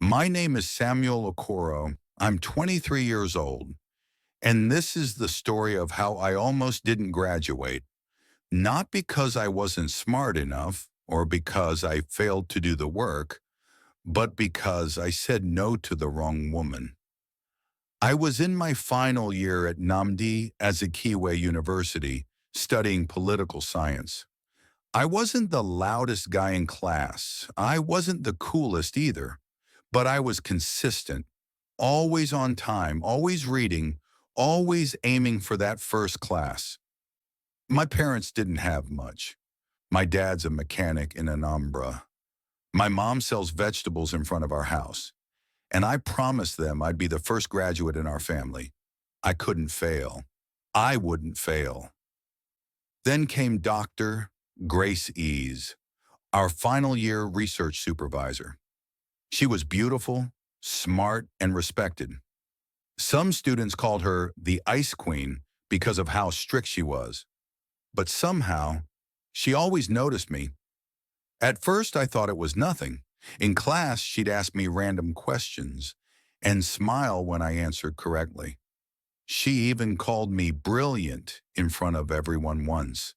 My name is Samuel Okoro. I'm 23 years old, and this is the story of how I almost didn't graduate, not because I wasn't smart enough or because I failed to do the work, but because I said no to the wrong woman. I was in my final year at Namdi Azikiwe University studying political science. I wasn't the loudest guy in class. I wasn't the coolest either, but I was consistent, always on time, always reading, always aiming for that first class. My parents didn't have much. My dad's a mechanic in an Umbra. My mom sells vegetables in front of our house. And I promised them I'd be the first graduate in our family. I couldn't fail. I wouldn't fail. Then came Dr. Grace Ease, our final year research supervisor. She was beautiful, smart, and respected. Some students called her the Ice Queen because of how strict she was. But somehow, she always noticed me. At first, I thought it was nothing. In class, she'd ask me random questions and smile when I answered correctly. She even called me brilliant in front of everyone once.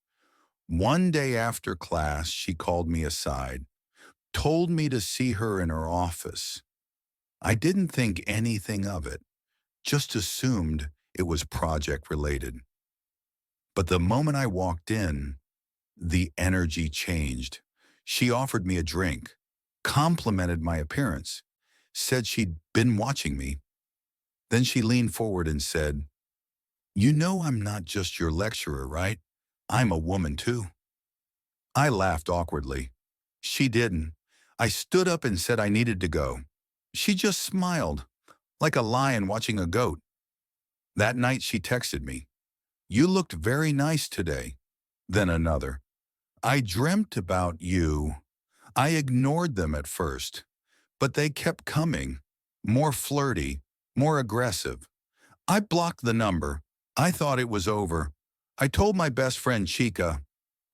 One day after class, she called me aside, told me to see her in her office. I didn't think anything of it, just assumed it was project related. But the moment I walked in, the energy changed. She offered me a drink, complimented my appearance, said she'd been watching me. Then she leaned forward and said, "You know I'm not just your lecturer, right? I'm a woman too." I laughed awkwardly. She didn't. I stood up and said I needed to go. She just smiled, like a lion watching a goat. That night she texted me, "You looked very nice today." Then another, "I dreamt about you." I ignored them at first, but they kept coming, more flirty, more aggressive. I blocked the number. I thought it was over. I told my best friend Chica.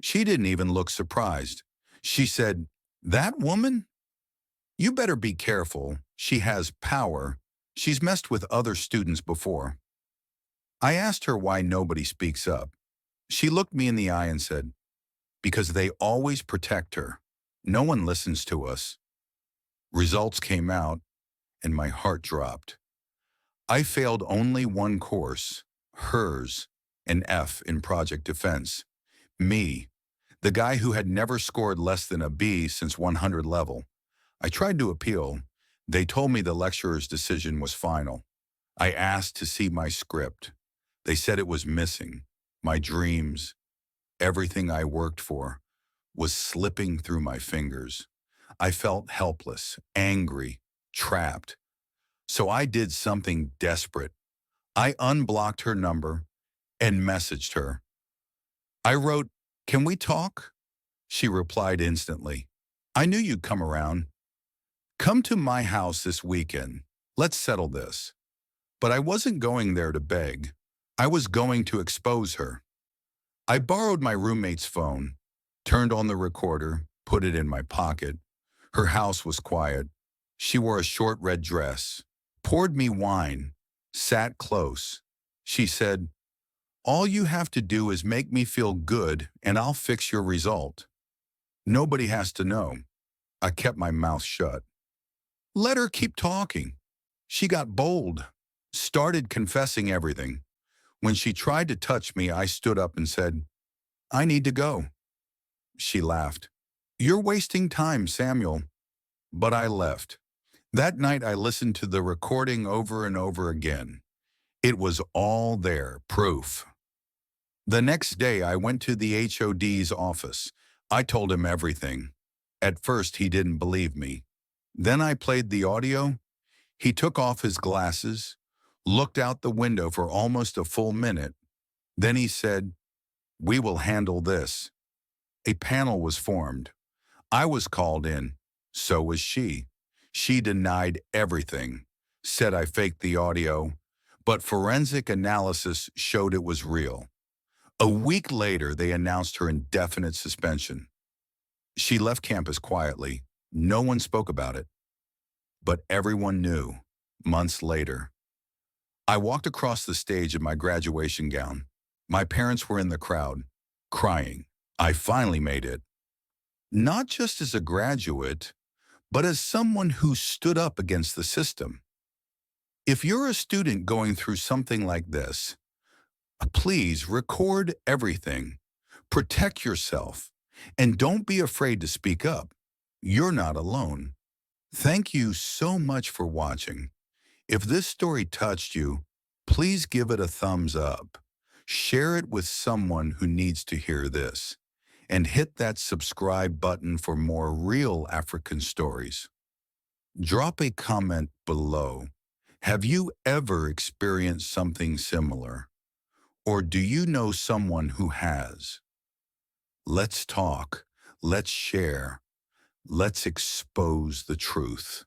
She didn't even look surprised. She said, "That woman? You better be careful. She has power. She's messed with other students before." I asked her why nobody speaks up. She looked me in the eye and said, "Because they always protect her. No one listens to us." Results came out, and my heart dropped. I failed only one course, hers, an F in project defense. Me, the guy who had never scored less than a B since 100 level. I tried to appeal. They told me the lecturer's decision was final. I asked to see my script. They said it was missing. My dreams, everything I worked for, was slipping through my fingers. I felt helpless, angry, trapped. So I did something desperate. I unblocked her number and messaged her. I wrote, "Can we talk?" She replied instantly, "I knew you'd come around. Come to my house this weekend. Let's settle this." But I wasn't going there to beg. I was going to expose her. I borrowed my roommate's phone, turned on the recorder, put it in my pocket. Her house was quiet. She wore a short red dress, poured me wine, sat close. She said, "All you have to do is make me feel good and I'll fix your result. Nobody has to know." I kept my mouth shut. Let her keep talking. She got bold, started confessing everything. When she tried to touch me, I stood up and said, "I need to go." She laughed. "You're wasting time, Samuel." But I left. That night I listened to the recording over and over again. It was all there, proof. The next day I went to the HOD's office. I told him everything. At first he didn't believe me. Then I played the audio. He took off his glasses, looked out the window for almost a full minute. Then he said, "We will handle this." A panel was formed. I was called in. So was she. She denied everything, said I faked the audio, but forensic analysis showed it was real. A week later, they announced her indefinite suspension. She left campus quietly. No one spoke about it. but everyone knew. Months later, I walked across the stage in my graduation gown. My parents were in the crowd, crying. I finally made it. Not just as a graduate, but as someone who stood up against the system. If you're a student going through something like this, please record everything. Protect yourself. And don't be afraid to speak up. You're not alone. Thank you so much for watching. If this story touched you, please give it a thumbs up. Share it with someone who needs to hear this. And hit that subscribe button for more real African stories. Drop a comment below. Have you ever experienced something similar? Or do you know someone who has? Let's talk. Let's share. Let's expose the truth.